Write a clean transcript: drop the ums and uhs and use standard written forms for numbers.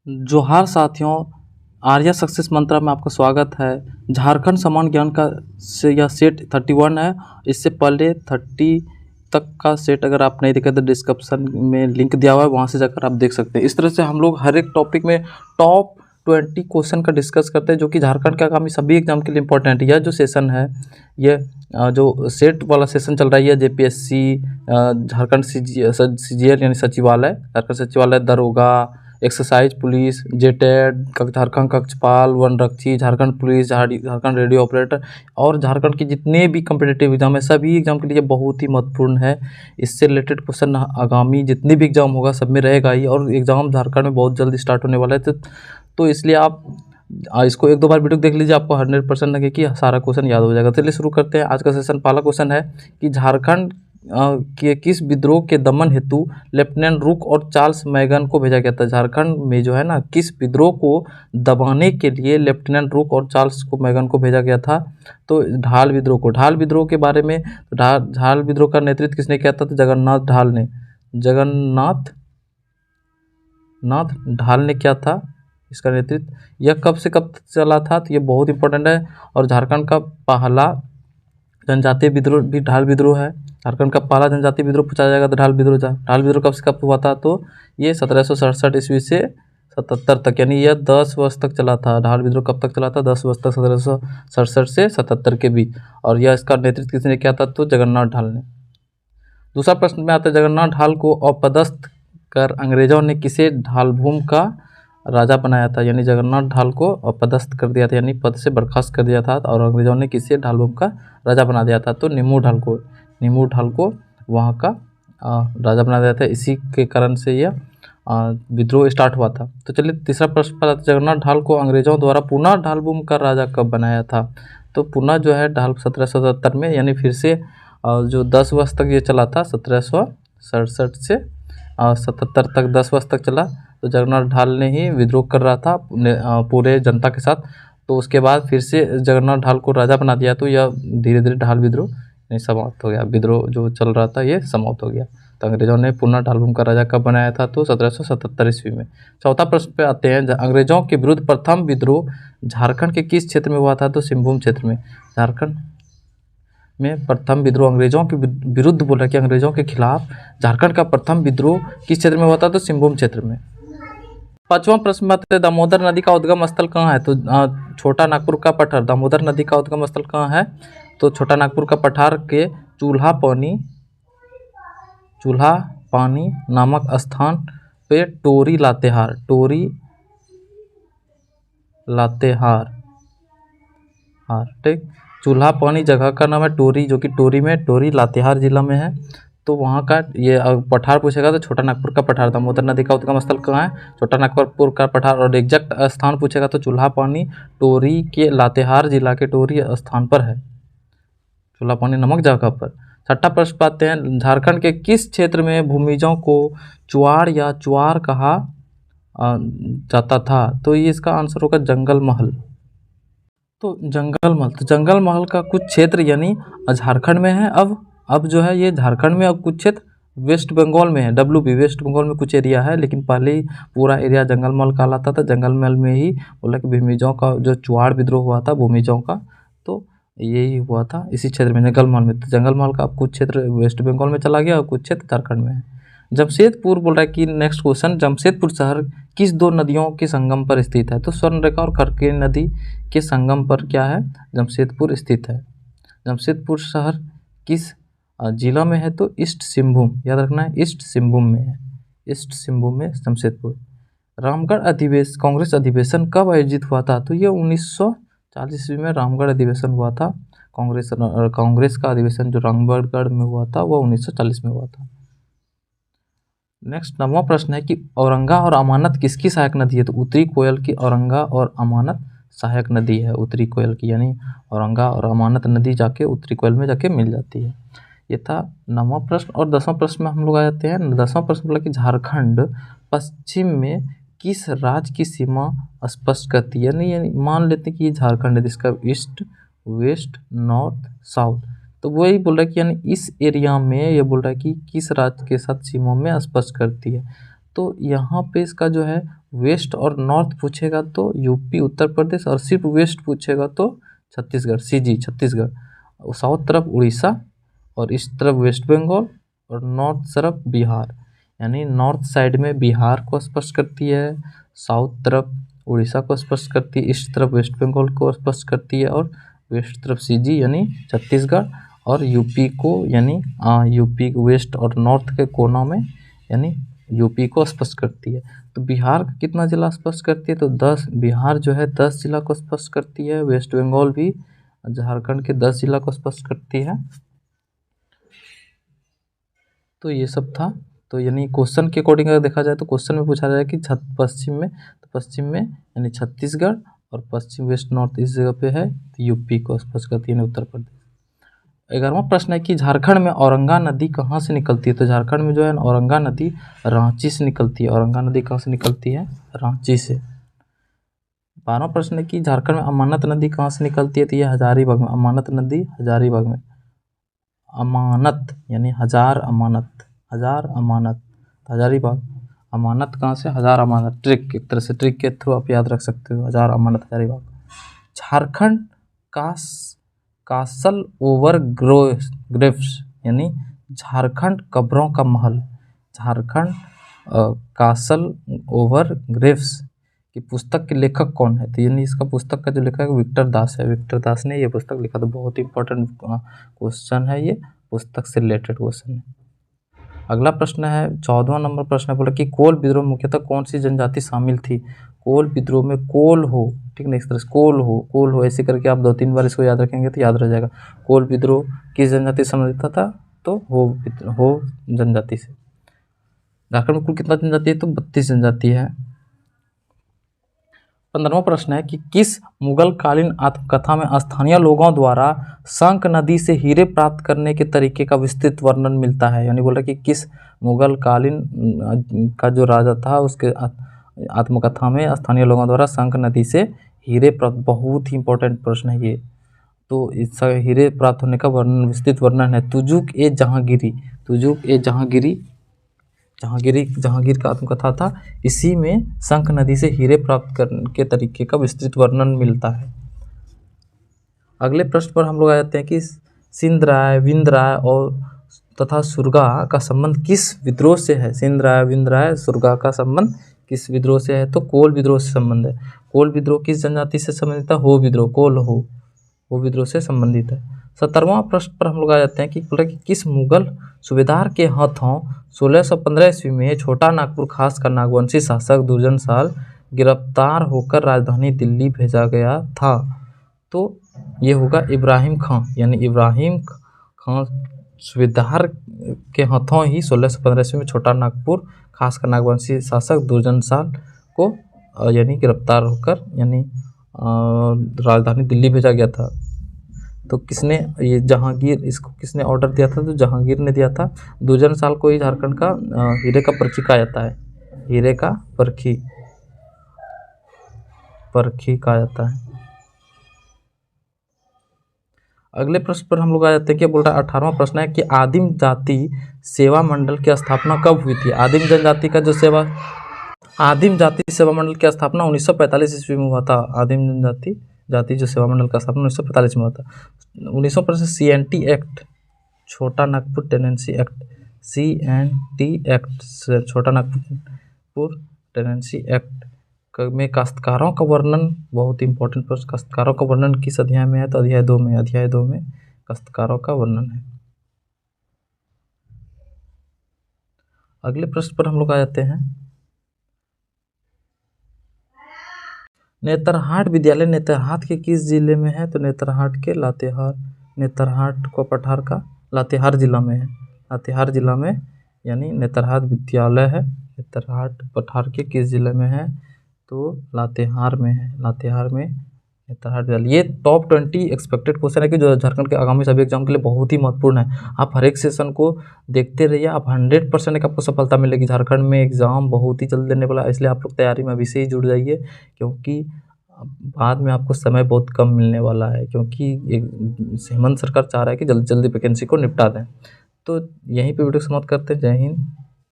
जोहार साथियों, आर्या सक्सेस मंत्रा में आपका स्वागत है। झारखंड समान ज्ञान का से यह सेट 31 है। इससे पहले 30 तक का सेट अगर आप नहीं देखे तो डिस्क्रिप्शन में लिंक दिया हुआ है, वहाँ से जाकर आप देख सकते हैं। इस तरह से हम लोग हर एक टॉपिक में टॉप 20 क्वेश्चन का डिस्कस करते हैं, जो कि झारखंड के आगामी सभी एग्जाम के लिए इंपॉर्टेंट है। यह जो सेशन है, ये जो सेट वाला सेशन चल रहा है, जेपीएससी झारखंड सीजीएल यानी सचिवालय, झारखंड सचिवालय दरोगा, एक्सरसाइज पुलिस, जेटेड, झारखंड कक्षपाल, वनरक्षी, Jharkhand police, Jharkhand radio operator और झारखंड के जितने भी कम्पिटिटिव एग्जाम है, सभी एग्जाम के लिए बहुत ही महत्वपूर्ण है। इससे रिलेटेड क्वेश्चन आगामी जितने भी एग्जाम होगा सब में रहेगा ही, और एग्जाम झारखंड में बहुत जल्दी स्टार्ट होने वाला है। तो इसलिए आप इसको एक दो बार वीडियो देख लीजिए, आपको 100% लगे कि सारा क्वेश्चन याद हो जाएगा। चलिए शुरू करते हैं। आज का सेशन पहला क्वेश्चन है कि झारखंड के किस विद्रोह के दमन हेतु लेफ्टिनेंट रुक और चार्ल्स मैगन को भेजा गया था। झारखंड में जो है ना, किस विद्रोह को दबाने के लिए लेफ्टिनेंट रुक और चार्ल्स को मैगन को भेजा गया था? तो ढाल विद्रोह को। ढाल विद्रोह के बारे में, ढाल विद्रोह का नेतृत्व किसने किया था? तो जगन्नाथ ढाल ने। जगन्नाथ ढाल ने किया था इसका नेतृत्व। यह कब से कब चला था? तो ये बहुत इंपॉर्टेंट है। और झारखंड का पहला जनजातीय विद्रोह भी ढाल विद्रोह है। झारखंड का पहला जनजातीय विद्रोह पूछा जाएगा तो ढाल विद्रोह कब से कब हुआ था? तो ये 1767 ईस्वी से 77 तक, यानी यह 10 वर्ष तक चला था। ढाल विद्रोह कब तक चला था? 10 वर्ष तक, 1767 से 77 के बीच। और यह इसका नेतृत्व किसने किया था? तो जगन्नाथ ढाल ने। दूसरा प्रश्न में आता है, जगन्नाथ ढाल को अपदस्थ कर अंग्रेजों ने किसे ढालभूम का राजा बनाया था? यानी जगन्नाथ ढाल को अपदस्थ कर दिया था, यानी पद से बर्खास्त कर दिया था, और अंग्रेजों ने किसे ढालभूम का राजा बना दिया था? तो नीमू ढाल को वहाँ का राजा बना दिया था। इसी के कारण से यह विद्रोह स्टार्ट हुआ था। तो चलिए तीसरा प्रश्न पर, जगन्नाथ ढाल को अंग्रेजों द्वारा पुनः ढालभूम का राजा कब बनाया था? तो पुनः जो है ढाल 1777 में, यानी फिर से जो 10 वर्ष तक ये चला था, 1767 से 77 तक 10 वर्ष तक चला। तो जगन्नाथ ढाल ने ही विद्रोह कर रहा था पूरे जनता के साथ। तो उसके बाद फिर से जगन्नाथ ढाल को राजा बना दिया, तो यह धीरे धीरे ढाल विद्रोह नहीं समाप्त हो गया। विद्रोह जो चल रहा था ये समाप्त हो गया। तो अंग्रेजों ने पुनः ढालभूम का राजा कब बनाया था? तो 1777 ईस्वी में। चौथा प्रश्न पे आते हैं, अंग्रेजों के विरुद्ध प्रथम विद्रोह झारखंड के किस क्षेत्र में हुआ था? तो सिंहभूम क्षेत्र में। झारखंड में प्रथम विद्रोह अंग्रेजों के विरुद्ध, बोल रहा कि अंग्रेजों के खिलाफ झारखंड का प्रथम विद्रोह किस क्षेत्र में हुआ था? तो सिंहभूम क्षेत्र में। पांचवा प्रश्न में, दामोदर नदी का उद्गम स्थल कहाँ है? तो छोटा नागपुर का पठार। दामोदर नदी का उद्गम स्थल कहाँ है? तो छोटा नागपुर का पठार के चूल्हा पानी नामक स्थान पे टोरी लातेहार ठीक। चूल्हा पानी जगह का नाम है टोरी, जो कि टोरी लातेहार जिला में है। तो वहाँ का ये पठार पूछेगा तो छोटा नागपुर का पठार। दामोदर नदी का उद्गम स्थल कहाँ है? छोटा नागपुर का पठार। और एग्जैक्ट स्थान पूछेगा तो चूल्हा पानी टोरी के लातेहार जिला के टोरी स्थान पर है, चूल्हा पानी नामक जगह पर। छठा प्रश्न पाते हैं, झारखंड के किस क्षेत्र में भूमिजों को चुआड़ या चुआर कहा जाता था? तो ये इसका आंसर होगा जंगल महल। तो जंगल महल का कुछ क्षेत्र यानी झारखंड में है। अब जो है ये झारखंड में, अब कुछ क्षेत्र वेस्ट बंगाल में है। WB वेस्ट बंगाल में कुछ एरिया है, लेकिन पहले ही पूरा एरिया जंगल महल कहलाता था। जंगल महल में ही बोला कि भूमिजों का जो चुआड़ विद्रोह हुआ था भूमिजों का, तो यही हुआ था इसी क्षेत्र में, जंगल महल में। तो जंगल महल का अब कुछ क्षेत्र वेस्ट बंगाल में चला गया और कुछ क्षेत्र झारखंड में है। जमशेदपुर बोल रहा है कि नेक्स्ट क्वेश्चन, जमशेदपुर शहर किस दो नदियों के संगम पर स्थित है? तो स्वर्णरेखा और खरकेरी नदी के संगम पर क्या है? जमशेदपुर स्थित है। जमशेदपुर शहर किस जिला में है? तो ईस्ट सिंहभूम, याद रखना है, ईस्ट सिंहभूम में है। ईस्ट सिंहभूम में जमशेदपुर। रामगढ़ कांग्रेस अधिवेशन कब आयोजित हुआ था? तो ये 1940 ईस्वी में रामगढ़ अधिवेशन हुआ था। कांग्रेस का अधिवेशन जो रामगढ़ में हुआ था वो 1940 में हुआ था। नेक्स्ट 9वां प्रश्न है कि औरंगा और अमानत किसकी सहायक नदी है? तो उत्तरी कोयल की औरंगा और अमानत सहायक नदी है उत्तरी कोयल की, यानी औरंगा और अमानत नदी जाके उत्तरी कोयल में जाके मिल जाती है। ये था 9वां प्रश्न। और 10वां प्रश्न में हम लोग आ जाते हैं। 10वां प्रश्न बोला कि झारखंड पश्चिम में किस राज्य की सीमा स्पष्ट करती है? यानी मान लेते हैं कि ये झारखंड है, जिसका ईस्ट वेस्ट नॉर्थ साउथ, तो वही बोल रहा है कि यानी इस एरिया में ये बोल रहा है कि किस राज्य के साथ सीमा में स्पष्ट करती है। तो यहाँ पे इसका जो है वेस्ट और नॉर्थ पूछेगा तो यूपी उत्तर प्रदेश, और सिर्फ वेस्ट पूछेगा तो छत्तीसगढ़, सीजी छत्तीसगढ़, साउथ तरफ उड़ीसा, और इस तरफ वेस्ट बंगाल, और नॉर्थ तरफ बिहार। यानी नॉर्थ साइड में बिहार को स्पष्ट करती है, साउथ तरफ उड़ीसा को स्पष्ट करती है, ईस्ट तरफ वेस्ट बंगाल को स्पष्ट करती है, और वेस्ट तरफ सीजी यानी छत्तीसगढ़, और यूपी को यानी यूपी वेस्ट और नॉर्थ के कोना में यानी यूपी को स्पष्ट करती है। तो बिहार का कितना जिला स्पष्ट करती है, तो 10, बिहार जो है 10 जिला को स्पष्ट करती है, वेस्ट बंगाल भी झारखंड के 10 जिला को स्पष्ट करती है। तो ये सब था। तो यानी क्वेश्चन के अकॉर्डिंग अगर देखा जाए तो क्वेश्चन में पूछा जाए कि पश्चिम में यानी छत्तीसगढ़, और पश्चिम वेस्ट नॉर्थ इस जगह पे है तो यूपी को स्पष्ट करती है उत्तर प्रदेश। 11वां प्रश्न है कि झारखंड में औरंगा नदी कहाँ से निकलती है, तो झारखंड में जो है औरंगा नदी रांची से निकलती है। औरंगा नदी कहाँ से निकलती है, रांची से। 12वां प्रश्न है कि झारखंड में अमानत नदी कहाँ से निकलती है, तो ये हजारीबाग में, अमानत नदी हजारीबाग में। अमानत यानी हजार अमानत, हजारीबाग, अमानत कहाँ से, हजार अमानत, ट्रिक, एक तरह से ट्रिक के थ्रू आप याद रख सकते हो, हजार अमानत Hazaribagh. Jharkhand castle over graves यानी झारखंड कब्रों का महल, झारखंड कासल ओवर ग्रेव्स की पुस्तक के लेखक कौन है, तो यानी इसका पुस्तक का जो लेखक है विक्टर दास है, विक्टर दास ने ये पुस्तक लिखा। तो बहुत ही इंपॉर्टेंट क्वेश्चन है, ये पुस्तक से रिलेटेड क्वेश्चन है। अगला प्रश्न है 14वां नंबर प्रश्न है, बोला कि कोल विद्रोह मुख्यतः कौन सी जनजाति शामिल थी। कोल विद्रोह में कोल हो, ठीक ना, इस तरह से कोल हो ऐसे करके आप 2-3 बार इसको याद रखेंगे तो याद रह जाएगा। कोल विद्रोह किस जनजाति से संबंधित था, तो हो जनजाति से। झारखंड में कुल कितना जनजाति है, तो 32 जनजाति है। 15वां प्रश्न है कि किस मुगल कालीन आत्मकथा में स्थानीय लोगों द्वारा शंख नदी से हीरे प्राप्त करने के तरीके का विस्तृत वर्णन मिलता है। यानी बोला कि किस मुगल कालीन का जो राजा था उसके आत्मकथा में स्थानीय लोगों द्वारा शंख नदी से हीरे प्राप्त, बहुत ही इंपॉर्टेंट प्रश्न है ये। तो इस हीरे प्राप्त होने का वर्णन, विस्तृत वर्णन है जहांगीर का आत्मकथा था, इसी में शंख नदी से हीरे प्राप्त करने के तरीके का विस्तृत वर्णन मिलता है। अगले प्रश्न पर हम लोग आ जाते हैं कि सिंध राय, विंध्य राय और तथा सुरगा का संबंध किस विद्रोह से है। सिंध राय, विंध्य राय, सुरगा का संबंध किस विद्रोह से है, तो कोल विद्रोह से संबंध है। कोल विद्रोह किस जनजाति से संबंधित है, हो विद्रोह, हो विद्रोह से संबंधित है। 17वां प्रश्न पर हम लोग आ जाते हैं कि किस मुगल सूबेदार के हाथों 1615 ईस्वी में छोटा नागपुर खास कर नागवंशी शासक दुर्जन साल गिरफ्तार होकर राजधानी दिल्ली भेजा गया था, तो ये होगा इब्राहिम खां। यानी इब्राहिम खां सूबेदार के हाथों ही 1615 ईस्वी में छोटा नागपुर खास कर नागवंशी शासक दुर्जन साल को यानी गिरफ्तार होकर यानी राजधानी दिल्ली भेजा गया था। तो किसने, ये जहांगीर, इसको किसने ऑर्डर दिया था, तो जहांगीर ने दिया था। दुर्जन साल को ही झारखंड का हीरे का परखी कहा जाता है, हीरे का परखी कहा जाता है। अगले प्रश्न पर हम लोग आ जाते हैं कि बोल रहा है 18वां प्रश्न है कि आदिम जाति सेवा मंडल की स्थापना कब हुई थी। आदिम जनजाति का जो आदिम जाति सेवा मंडल की स्थापना 1945 ईस्वी में हुआ था। आदिम जाति जो सेवा मंडल का स्थापना 1945 में हुआ था। 1950 CNT एक्ट, छोटा Nagpur tenancy act, CNT act, छोटा नागपुर टेनेंसी एक्ट में काश्तकारों का वर्णन, बहुत इंपॉर्टेंट प्रश्न, काश्तकारों का वर्णन किस अध्याय में है, तो अध्याय 2 में, अध्याय 2 में काश्तकारों का वर्णन है। अगले प्रश्न पर हम लोग आ जाते हैं। नेतरहाट विद्यालय नेतरहाट के किस जिले में है, तो नेतरहाट के लातेहार, नेतरहाट को पठार का लातेहार जिला में है, लातेहार जिला में यानी नेतरहाट विद्यालय है। नेतरहाट पठार के किस जिले में है, तो लातेहार में है, लातेहार में नेतरहाट विद्यालय। ये टॉप 20 एक्सपेक्टेड क्वेश्चन है कि जो झारखंड के आगामी सभी एग्जाम के लिए बहुत ही महत्वपूर्ण है। आप हर एक सेशन को देखते रहिए, आप 100% आपको सफलता मिलेगी। झारखंड में एग्जाम बहुत ही जल्द देने वाला है, इसलिए आप लोग तैयारी में अभी से ही जुड़ जाइए, क्योंकि बाद में आपको समय बहुत कम मिलने वाला है, क्योंकि हेमंत सरकार चाह रहा है कि जल्दी जल्दी वैकेंसी को निपटा दें। तो यहीं पे वीडियो समाप्त करते हैं। जय हिंद।